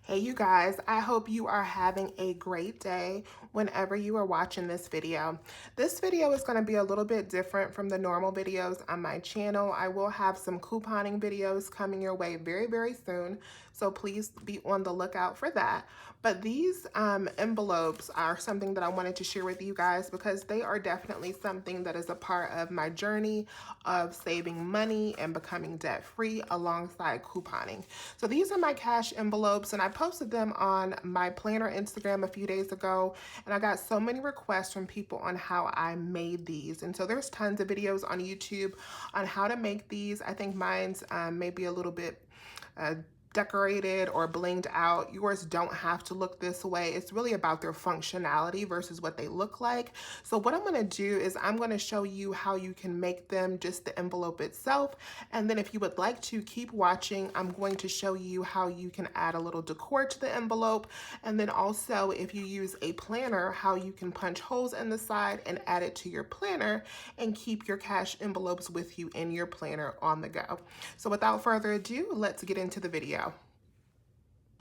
Hey you guys, I hope you are having a great day whenever you are watching this video. This video is going to be a little bit different from the normal videos on my channel. I will have some couponing videos coming your way very soon, so please be on the lookout for that. But these envelopes are something that I wanted to share with you guys because they are definitely something that is a part of my journey of saving money and becoming debt free alongside couponing. So these are my cash envelopes, and I posted them on my planner Instagram a few days ago, and I got so many requests from people on how I made these. And so there's tons of videos on YouTube on how to make these. I think mine's maybe a little bit decorated or blinged out. Yours don't have to look this way. It's really about their functionality versus what they look like. So what I'm going to do is I'm going to show you how you can make them, just the envelope itself. And then if you would like to keep watching, I'm going to show you how you can add a little decor to the envelope. And then also if you use a planner, how you can punch holes in the side and add it to your planner and keep your cash envelopes with you in your planner on the go. So without further ado, let's get into the video.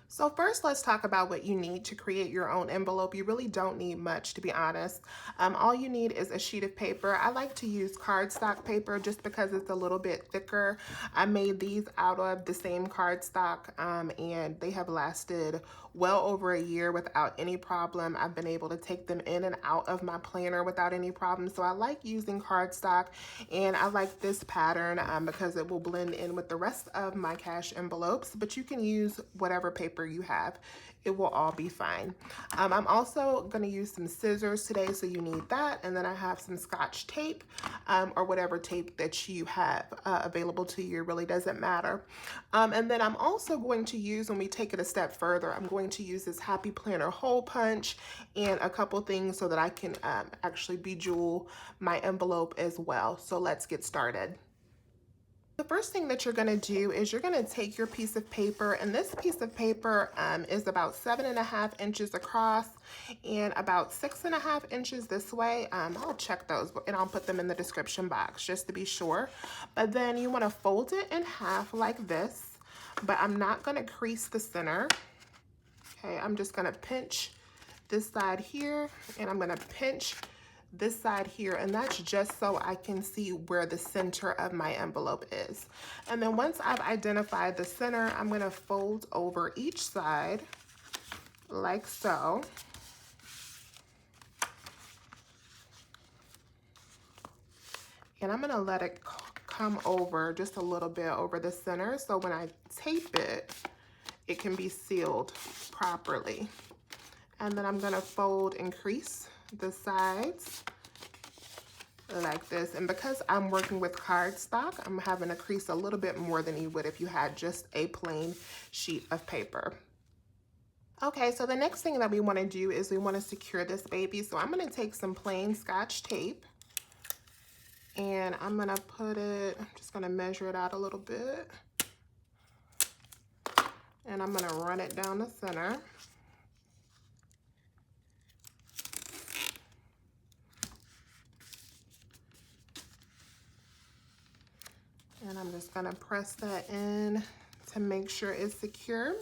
So first, let's talk about what you need to create your own envelope. You really don't need much, to be honest. All you need is a sheet of paper. I like to use cardstock paper just because it's a little bit thicker. I made these out of the same cardstock and they have lasted well over a year without any problem. I've been able to take them in and out of my planner without any problem. So I like using cardstock, and I like this pattern because it will blend in with the rest of my cash envelopes, but you can use whatever paper you have. It will all be fine. I'm also going to use some scissors today, so you need that. And then I have some Scotch tape or whatever tape that you have available to you. It really doesn't matter. And then I'm also going to use, when we take it a step further, I'm going to use this Happy Planner hole punch and a couple things so that I can actually bejewel my envelope as well. So let's get started. The first thing that you're going to do is you're going to take your piece of paper, and this piece of paper is about 7.5 inches across and about 6.5 inches this way. I'll check those and I'll put them in the description box just to be sure. But then you want to fold it in half like this, but I'm not going to crease the center. Okay, I'm just going to pinch this side here, and I'm going to pinch this side here, and that's just so I can see where the center of my envelope is. And then once I've identified the center, I'm going to fold over each side like so. And I'm going to let it come over just a little bit over the center, so when I tape it, it can be sealed properly. And then I'm going to fold and crease the sides like this. And because I'm working with cardstock, I'm having to crease a little bit more than you would if you had just a plain sheet of paper. Okay, so the next thing that we want to do is we want to secure this baby. So I'm going to take some plain Scotch tape, and I'm going to put it, I'm just going to measure it out a little bit, and I'm going to run it down the center. And I'm just going to press that in to make sure it's secure.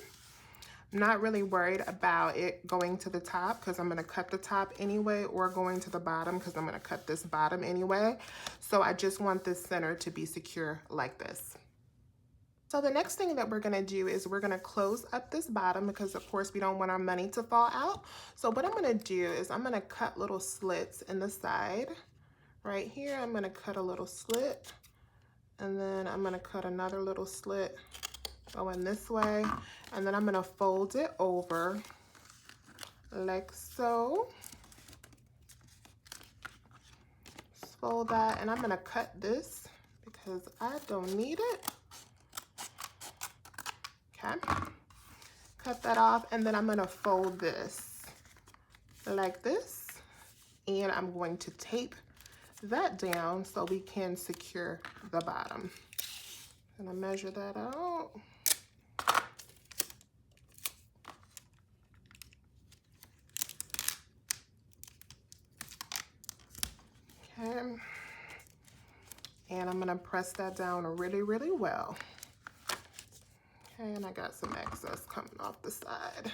I'm not really worried about it going to the top because I'm going to cut the top anyway, or going to the bottom because I'm going to cut this bottom anyway. So I just want this center to be secure like this. So the next thing that we're going to do is we're going to close up this bottom because of course we don't want our money to fall out. So what I'm going to do is I'm going to cut little slits in the side. Right here, I'm going to cut a little slit. And then I'm going to cut another little slit going this way. And then I'm going to fold it over like so. Just fold that. And I'm going to cut this because I don't need it. Okay. Cut that off. And then I'm going to fold this like this. And I'm going to tape that down so we can secure the bottom. I'm gonna measure that out. Okay. And I'm gonna press that down really well. Okay, and I got some excess coming off the side.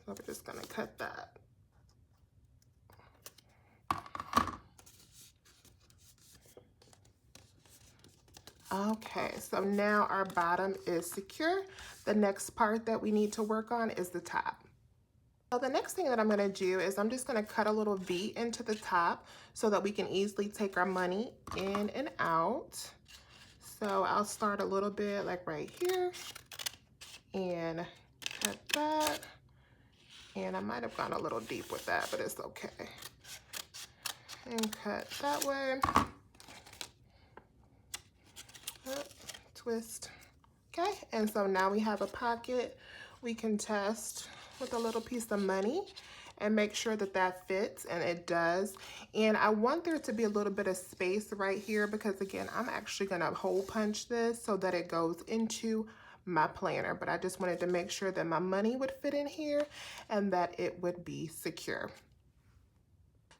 So we're just gonna cut that. Okay, so now our bottom is secure. The next part that we need to work on is the top. So the next thing that I'm gonna do is I'm just gonna cut a little V into the top so that we can easily take our money in and out. So I'll start a little bit like right here and cut that. And I might have gone a little deep with that, but it's okay. And cut that way. Twist. Okay, and so now we have a pocket. We can test with a little piece of money and make sure that that fits, and it does. And I want there to be a little bit of space right here because again, I'm actually gonna hole punch this so that it goes into my planner, but I just wanted to make sure that my money would fit in here and that it would be secure.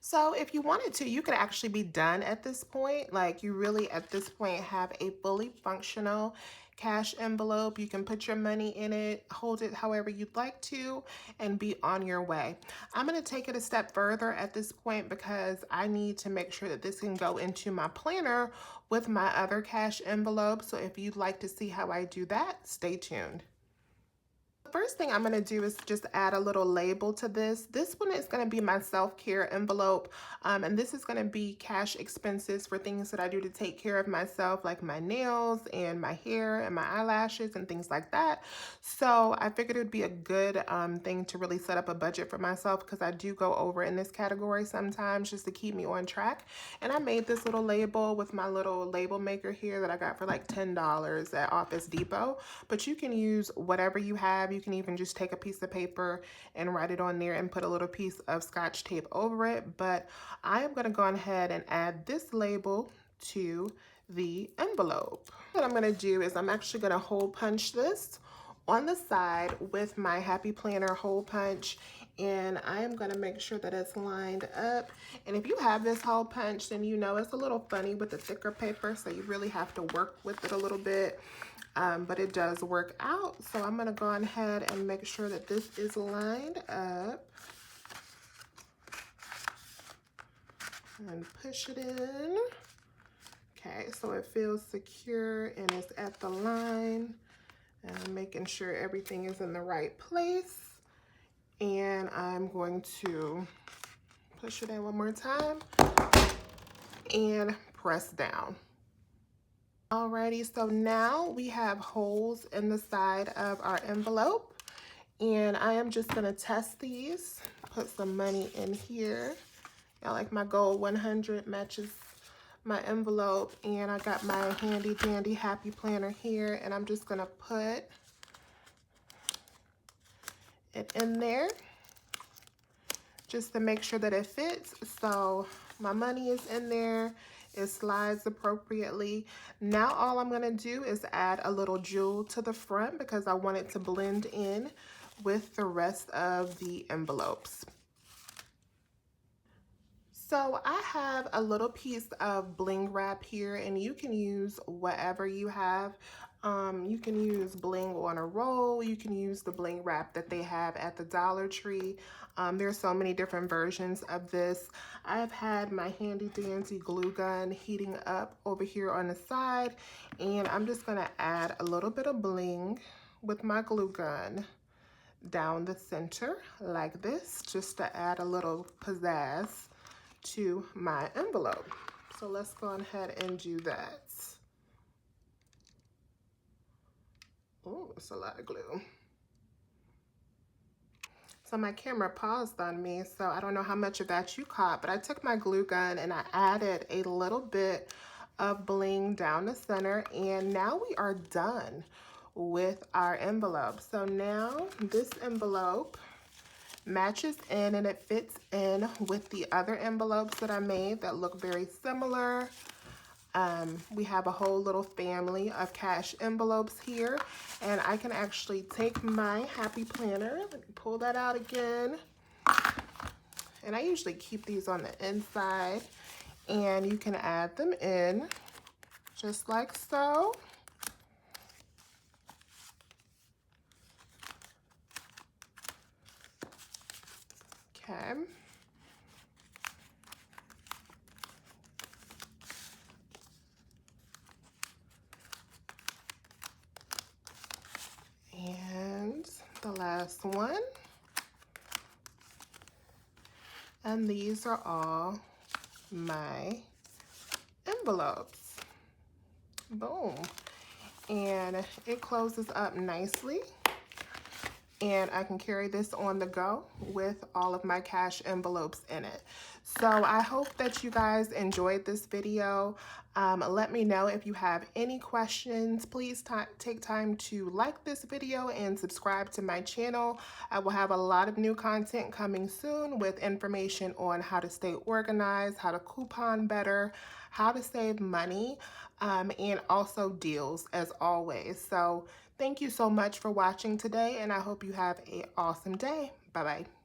So if you wanted to, you could actually be done at this point. Like you really at this point have a fully functional cash envelope. You can put your money in it, hold it however you'd like to, and be on your way. I'm going to take it a step further at this point because I need to make sure that this can go into my planner with my other cash envelope. So if you'd like to see how I do that, stay tuned. First thing I'm going to do is just add a little label to this. This one is going to be my self-care envelope, and this is going to be cash expenses for things that I do to take care of myself, like my nails and my hair and my eyelashes and things like that. So I figured it would be a good thing to really set up a budget for myself because I do go over in this category sometimes just to keep me on track. And I made this little label with my little label maker here that I got for like $10 at Office Depot, but you can use whatever you have. You can even just take a piece of paper and write it on there and put a little piece of Scotch tape over it. But I am going to go ahead and add this label to the envelope. What I'm going to do is I'm actually going to hole punch this on the side with my Happy Planner hole punch, and I am going to make sure that it's lined up. And if you have this hole punch, then you know it's a little funny with the thicker paper, so you really have to work with it a little bit. But it does work out. So I'm going to go ahead and make sure that this is lined up and push it in. Okay, so it feels secure and it's at the line, and I'm making sure everything is in the right place. And I'm going to push it in one more time and press down. Alrighty, so now we have holes in the side of our envelope, and I am just gonna test these. Put some money in here. I like my gold 100 matches my envelope, and I got my handy dandy Happy Planner here, and I'm just gonna put it in there just to make sure that it fits. So my money is in there. It slides appropriately. Now all I'm gonna do is add a little jewel to the front because I want it to blend in with the rest of the envelopes. So I have a little piece of bling wrap here, and you can use whatever you have. You can use bling on a roll. You can use the bling wrap that they have at the Dollar Tree. There's so many different versions of this. I've had my handy dandy glue gun heating up over here on the side, and I'm just gonna add a little bit of bling with my glue gun down the center like this, just to add a little pizzazz to my envelope. So let's go ahead and do that. Oh, it's a lot of glue. So my camera paused on me, so I don't know how much of that you caught, but I took my glue gun and I added a little bit of bling down the center, and now we are done with our envelope. So now this envelope matches in and it fits in with the other envelopes that I made that look very similar. We have a whole little family of cash envelopes here, and I can actually take my Happy Planner, let me pull that out again, and I usually keep these on the inside, and you can add them in just like so. Okay. And the last one. And these are all my envelopes. Boom. And it closes up nicely. And I can carry this on the go with all of my cash envelopes in it. So I hope that you guys enjoyed this video. Let me know if you have any questions. Please take time to like this video and subscribe to my channel. I will have a lot of new content coming soon with information on how to stay organized, how to coupon better, how to save money, and also deals as always. So thank you so much for watching today, and I hope you have an awesome day. Bye-bye.